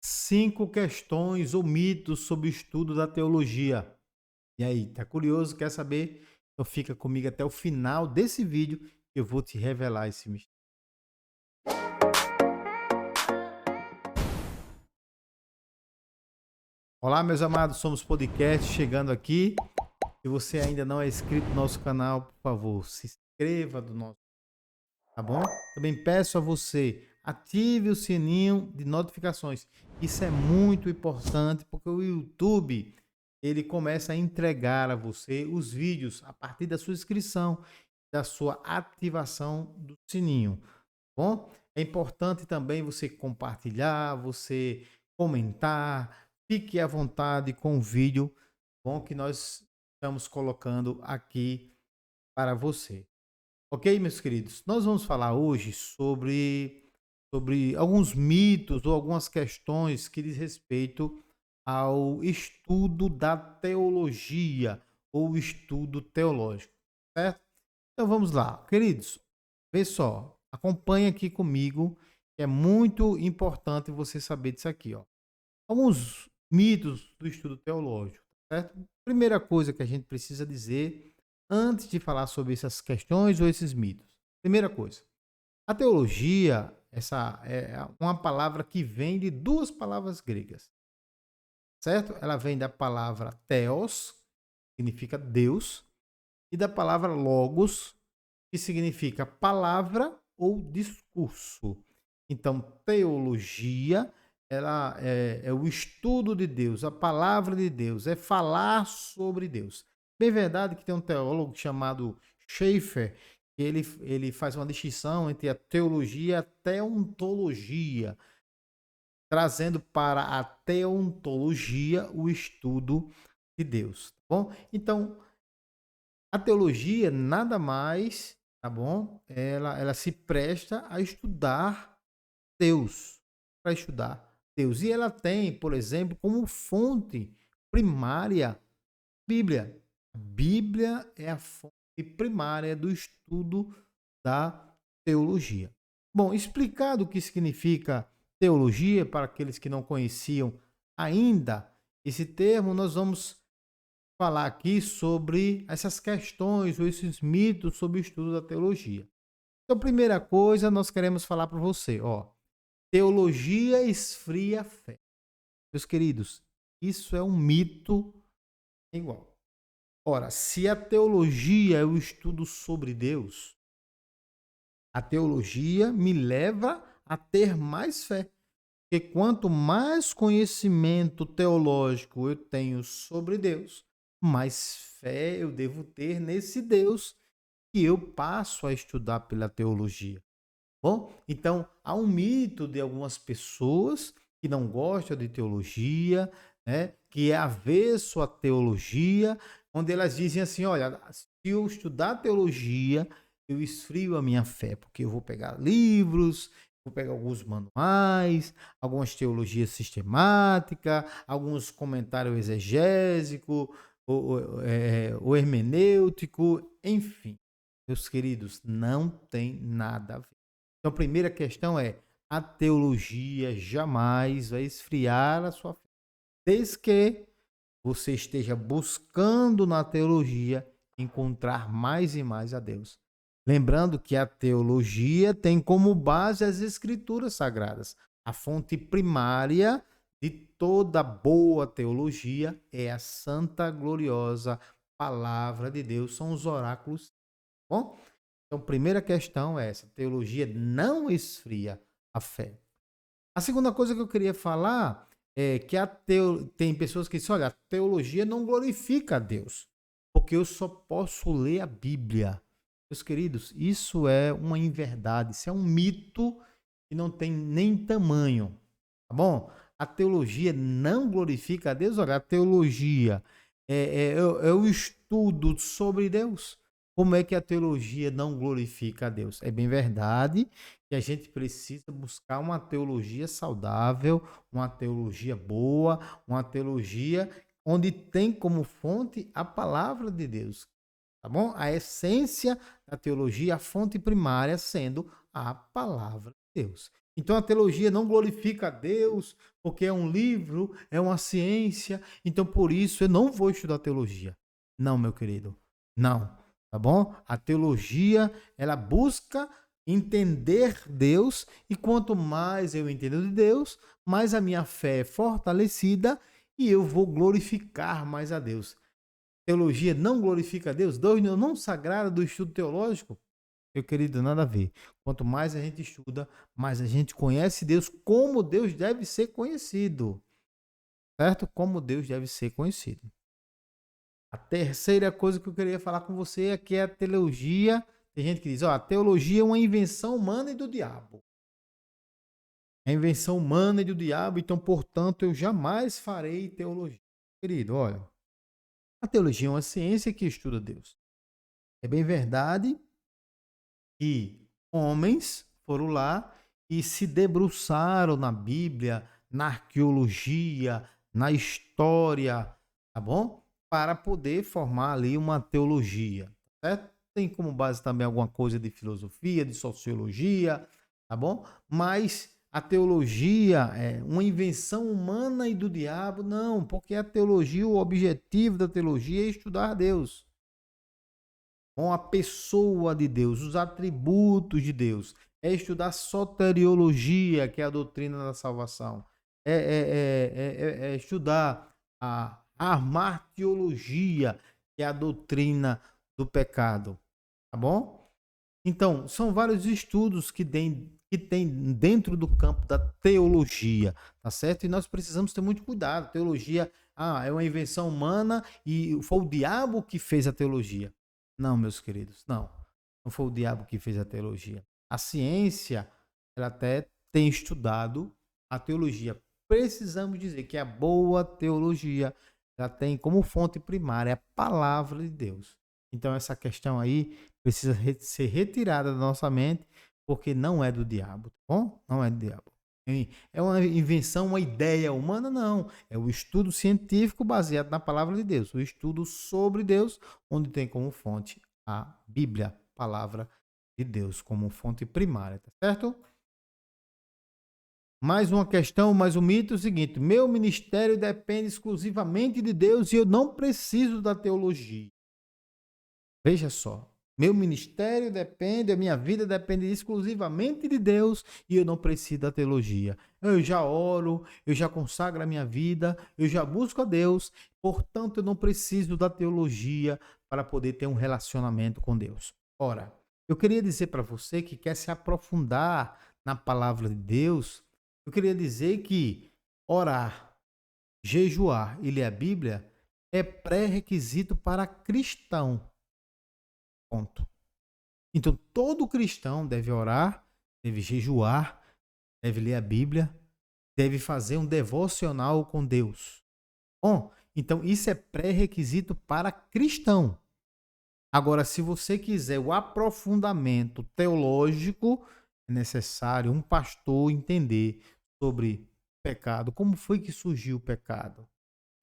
5 questões ou mitos sobre o estudo da teologia. E aí, tá curioso? Quer saber? Então fica comigo até o final desse vídeo que eu vou te revelar esse mistério. Olá, meus amados, somos podcast chegando aqui. Se você ainda não é inscrito no nosso canal, por favor, se inscreva do nosso, tá bom? Também peço a você, ative o sininho de notificações. Isso é muito importante porque o YouTube, ele começa a entregar a você os vídeos a partir da sua inscrição, da sua ativação do sininho, tá bom? É importante também você compartilhar, você comentar, fique à vontade com o vídeo, tá bom, que nós estamos colocando aqui para você. Ok, meus queridos? Nós vamos falar hoje sobre alguns mitos ou algumas questões que diz respeito ao estudo da teologia ou estudo teológico, certo? Então vamos lá, queridos. Vê só, acompanhe aqui comigo, que é muito importante você saber disso aqui, ó. Alguns mitos do estudo teológico, certo? Primeira coisa que a gente precisa dizer antes de falar sobre essas questões ou esses mitos. Primeira coisa, a teologia, essa é uma palavra que vem de duas palavras gregas, certo? Ela vem da palavra theos, que significa Deus, e da palavra logos, que significa palavra ou discurso. Então, teologia, ela é o estudo de Deus, a palavra de Deus, é falar sobre Deus. Bem verdade que tem um teólogo chamado Schaeffer, que ele faz uma distinção entre a teologia e a teontologia, trazendo para a teontologia o estudo de Deus, tá bom? Então, a teologia nada mais, tá bom? Ela se presta a estudar Deus, para estudar Deus. E ela tem, por exemplo, como fonte primária a Bíblia. A Bíblia é a fonte primária do estudo da teologia. Bom, explicado o que significa teologia para aqueles que não conheciam ainda esse termo, nós vamos falar aqui sobre essas questões ou esses mitos sobre o estudo da teologia. Então, primeira coisa, nós queremos falar para você, ó, teologia esfria a fé. Meus queridos, isso é um mito igual. Ora, se a teologia é o estudo sobre Deus, a teologia me leva a ter mais fé. Porque quanto mais conhecimento teológico eu tenho sobre Deus, mais fé eu devo ter nesse Deus que eu passo a estudar pela teologia. Bom, então há um mito de algumas pessoas que não gostam de teologia, né, que é avesso à teologia, onde elas dizem assim: olha, se eu estudar teologia, eu esfrio a minha fé, porque eu vou pegar livros, vou pegar alguns manuais, algumas teologias sistemáticas, alguns comentários exegésicos, o hermenêutico, enfim. Meus queridos, não tem nada a ver. Então, a primeira questão é: a teologia jamais vai esfriar a sua fé, desde que você esteja buscando na teologia encontrar mais e mais a Deus. Lembrando que a teologia tem como base as escrituras sagradas. A fonte primária de toda boa teologia é a santa, gloriosa palavra de Deus, são os oráculos. Bom, então, primeira questão é essa: teologia não esfria a fé. A segunda coisa que eu queria falar é que tem pessoas que dizem: olha, a teologia não glorifica a Deus, porque eu só posso ler a Bíblia. Meus queridos, isso é uma inverdade, isso é um mito que não tem nem tamanho, tá bom? A teologia não glorifica a Deus. Olha, a teologia é o estudo sobre Deus. Como é que a teologia não glorifica a Deus? É bem verdade que a gente precisa buscar uma teologia saudável, uma teologia boa, uma teologia onde tem como fonte a palavra de Deus, tá bom? A essência da teologia, a fonte primária sendo a palavra de Deus. Então a teologia não glorifica a Deus, porque é um livro, é uma ciência, então por isso eu não vou estudar teologia. Não, meu querido. Não, tá bom? A teologia, ela busca entender Deus, e quanto mais eu entendo de Deus, mais a minha fé é fortalecida e eu vou glorificar mais a Deus. Teologia não glorifica a Deus? Deus não sagrada do estudo teológico? Meu querido, nada a ver. Quanto mais a gente estuda, mais a gente conhece Deus como Deus deve ser conhecido. Certo? Como Deus deve ser conhecido. A terceira coisa que eu queria falar com você é que a teologia. Tem gente que diz: ó, a teologia é uma invenção humana e do diabo. É a invenção humana e do diabo, então, portanto, eu jamais farei teologia. Querido, olha, a teologia é uma ciência que estuda Deus. É bem verdade que homens foram lá e se debruçaram na Bíblia, na arqueologia, na história, tá bom? Para poder formar ali uma teologia, certo? Tem como base também alguma coisa de filosofia, de sociologia, tá bom? Mas a teologia é uma invenção humana e do diabo? Não, porque a teologia, o objetivo da teologia é estudar Deus com a pessoa de Deus, os atributos de Deus. É estudar soteriologia, que é a doutrina da salvação. É estudar a martiologia, que é a doutrina do pecado. Tá bom? Então, são vários estudos que tem dentro do campo da teologia, tá certo? E nós precisamos ter muito cuidado. Teologia, é uma invenção humana e foi o diabo que fez a teologia. Não, meus queridos, não. Não foi o diabo que fez a teologia. A ciência, ela até tem estudado a teologia. Precisamos dizer que a boa teologia, ela tem como fonte primária a palavra de Deus. Então, essa questão aí precisa ser retirada da nossa mente, porque não é do diabo, tá bom? Não é do diabo. É uma invenção, uma ideia humana? Não. É o estudo científico baseado na palavra de Deus. O estudo sobre Deus, onde tem como fonte a Bíblia, palavra de Deus, como fonte primária, tá certo? Mais uma questão, mais um mito é o seguinte: meu ministério depende exclusivamente de Deus e eu não preciso da teologia. Veja só, meu ministério depende, a minha vida depende exclusivamente de Deus e eu não preciso da teologia. Eu já oro, eu já consagro a minha vida, eu já busco a Deus, portanto eu não preciso da teologia para poder ter um relacionamento com Deus. Ora, eu queria dizer para você que quer se aprofundar na palavra de Deus, eu queria dizer que orar, jejuar e ler a Bíblia é pré-requisito para cristão. Ponto. Então, todo cristão deve orar, deve jejuar, deve ler a Bíblia, deve fazer um devocional com Deus. Bom, então isso é pré-requisito para cristão. Agora, se você quiser o aprofundamento teológico, é necessário um pastor entender sobre pecado, como foi que surgiu o pecado,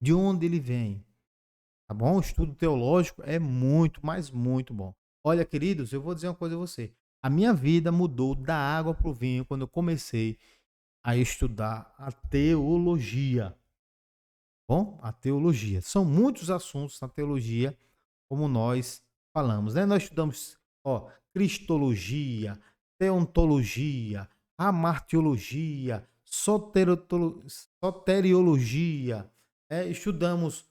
de onde ele vem, tá bom? O estudo teológico é muito, mas muito bom. Olha, queridos, eu vou dizer uma coisa a você. A minha vida mudou da água para o vinho quando eu comecei a estudar a teologia. Bom, a teologia. São muitos assuntos na teologia, como nós falamos, né? Nós estudamos, cristologia, teontologia, amartiologia, soteriologia, estudamos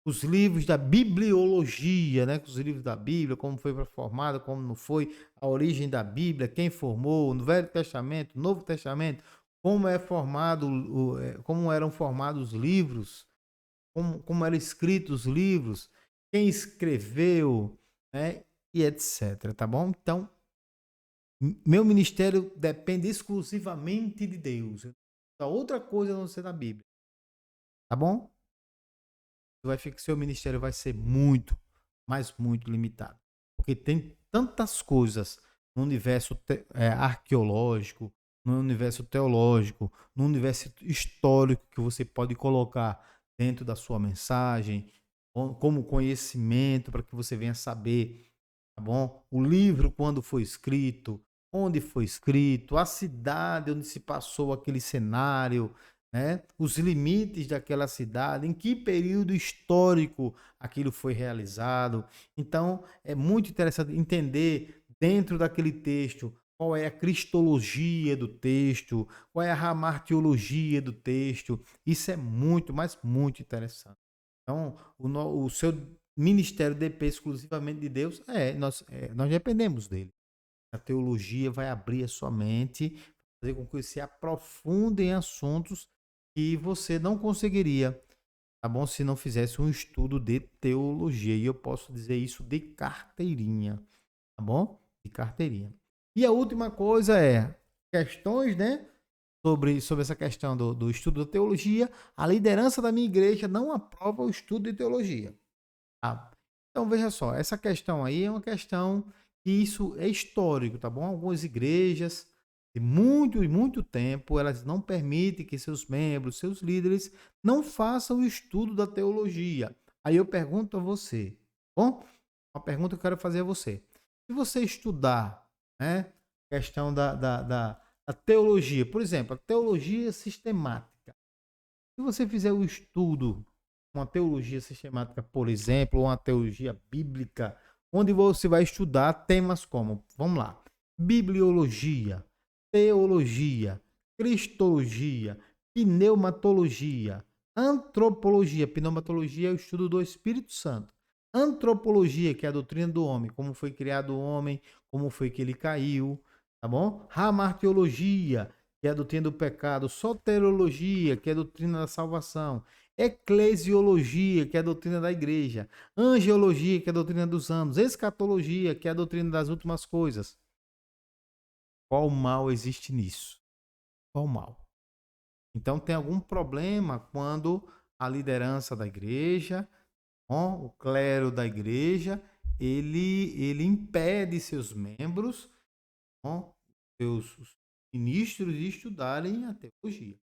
os livros da bibliologia, né? Os livros da Bíblia, como foi formado, como não foi, a origem da Bíblia, quem formou, no Velho Testamento, Novo Testamento, como é formado, como eram formados os livros, como eram escritos os livros, quem escreveu, né? E etc. Tá bom? Então, meu ministério depende exclusivamente de Deus. A outra coisa a não ser da Bíblia. Tá bom? Seu ministério vai ser muito, mas muito limitado. Porque tem tantas coisas no universo arqueológico, no universo teológico, no universo histórico que você pode colocar dentro da sua mensagem, como conhecimento para que você venha saber, tá bom? O livro quando foi escrito, onde foi escrito, a cidade onde se passou aquele cenário, né? Os limites daquela cidade, em que período histórico aquilo foi realizado. Então, é muito interessante entender dentro daquele texto qual é a cristologia do texto, qual é a ramartiologia do texto. Isso é muito, mas muito interessante. Então, o seu ministério depende exclusivamente de Deus. Nós dependemos dele. A teologia vai abrir a sua mente, fazer com que você aprofunde em assuntos que você não conseguiria, tá bom? Se não fizesse um estudo de teologia. E eu posso dizer isso de carteirinha, tá bom? De carteirinha. E a última coisa é questões, né? Sobre essa questão do estudo da teologia. A liderança da minha igreja não aprova o estudo de teologia. Tá? Então, veja só, essa questão aí é uma questão que isso é histórico, tá bom? Algumas igrejas de muito e muito tempo, elas não permitem que seus membros, seus líderes, não façam o estudo da teologia. Aí eu pergunto a você, tá bom? Uma pergunta que eu quero fazer a você. Se você estudar, né, questão da teologia, por exemplo, a teologia sistemática, se você fizer o estudo, uma teologia sistemática, por exemplo, ou uma teologia bíblica, onde você vai estudar temas como, vamos lá, bibliologia, teologia, cristologia, pneumatologia, antropologia. Pneumatologia é o estudo do Espírito Santo. Antropologia, que é a doutrina do homem, como foi criado o homem, como foi que ele caiu, tá bom? Hamartiologia, que é a doutrina do pecado, soteriologia, que é a doutrina da salvação, eclesiologia, que é a doutrina da igreja, angelologia, que é a doutrina dos anos, escatologia, que é a doutrina das últimas coisas. Qual mal existe nisso? Qual mal? Então tem algum problema quando a liderança da igreja, o clero da igreja, ele impede seus membros, seus ministros de estudarem a teologia.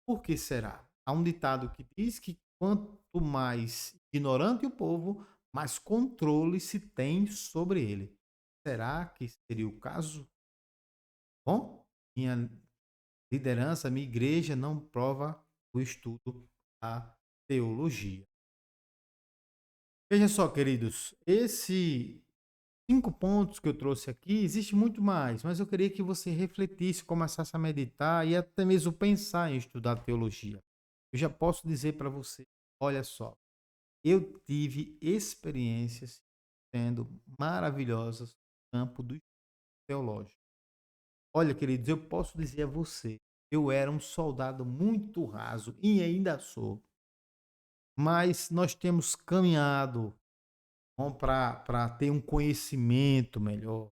Por que será? Há um ditado que diz que quanto mais ignorante o povo, mais controle se tem sobre ele. Será que seria o caso? Bom, minha liderança, minha igreja não prova o estudo da teologia. Veja só, queridos, esses 5 pontos que eu trouxe aqui, existe muito mais, mas eu queria que você refletisse, começasse a meditar e até mesmo pensar em estudar teologia. Eu já posso dizer para você, olha só, eu tive experiências sendo maravilhosas no campo do estudo teológico. Olha, queridos, eu posso dizer a você, eu era um soldado muito raso e ainda sou, mas nós temos caminhado para ter um conhecimento melhor,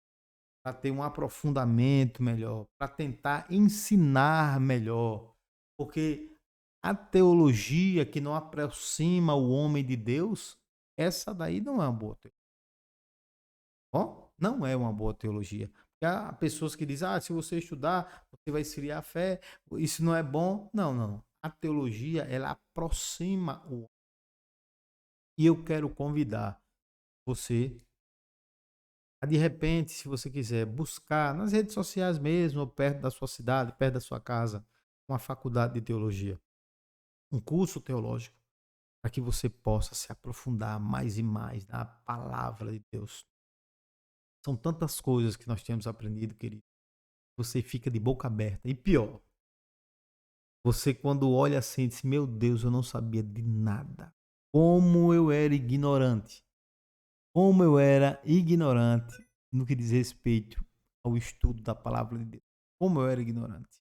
para ter um aprofundamento melhor, para tentar ensinar melhor, porque a teologia que não aproxima o homem de Deus, essa daí não é uma boa teologia. Não é uma boa teologia. Porque há pessoas que dizem, se você estudar, você vai esfriar a fé, isso não é bom. Não, não. A teologia, ela aproxima o homem. E eu quero convidar você a, de repente, se você quiser, buscar nas redes sociais mesmo, ou perto da sua cidade, perto da sua casa, uma faculdade de teologia, um curso teológico, para que você possa se aprofundar mais e mais na palavra de Deus. São tantas coisas que nós temos aprendido, querido. Você fica de boca aberta. E pior, você quando olha assim diz, meu Deus, eu não sabia de nada. Como eu era ignorante. Como eu era ignorante no que diz respeito ao estudo da palavra de Deus. Como eu era ignorante.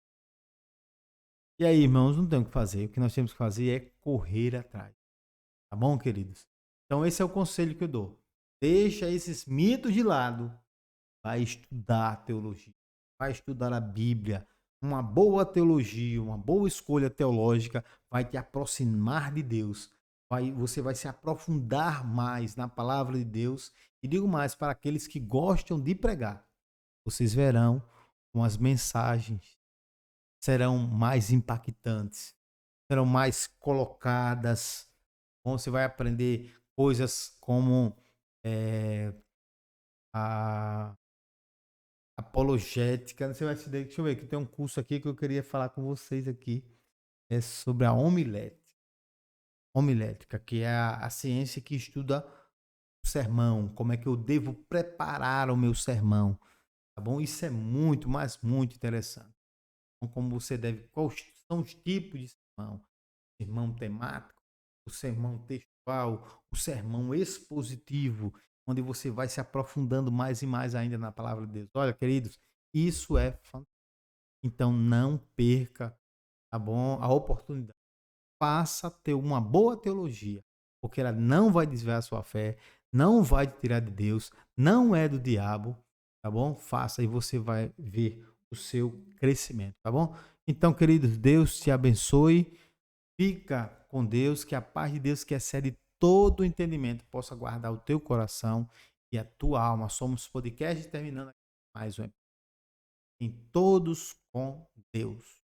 E aí, irmãos, não tem o que fazer. O que nós temos que fazer é correr atrás. Tá bom, queridos? Então esse é o conselho que eu dou. Deixa esses mitos de lado. Vai estudar a teologia. Vai estudar a Bíblia. Uma boa teologia, uma boa escolha teológica vai te aproximar de Deus. Você vai se aprofundar mais na palavra de Deus. E digo mais, para aqueles que gostam de pregar, vocês verão com as mensagens serão mais impactantes, serão mais colocadas. Você vai aprender coisas como a apologética. Você vai se deixa eu ver que tem um curso aqui que eu queria falar com vocês aqui. É sobre a homilética. Homilética, que é a ciência que estuda o sermão, como é que eu devo preparar o meu sermão, tá bom? Isso é muito, mas muito interessante. Então, como você deve, quais são os tipos de sermão? Sermão temático, o sermão textual, o sermão expositivo, onde você vai se aprofundando mais e mais ainda na palavra de Deus. Olha, queridos, isso é fantástico. Então não perca, tá bom? A oportunidade. Passa a ter uma boa teologia, porque ela não vai desviar a sua fé, não vai te tirar de Deus, não é do diabo, tá bom? Faça e você vai ver o seu crescimento, tá bom? Então, queridos, Deus te abençoe. Fica com Deus, que a paz de Deus que excede todo o entendimento possa guardar o teu coração e a tua alma. Somos podcast terminando aqui mais um episódio. Em todos com Deus.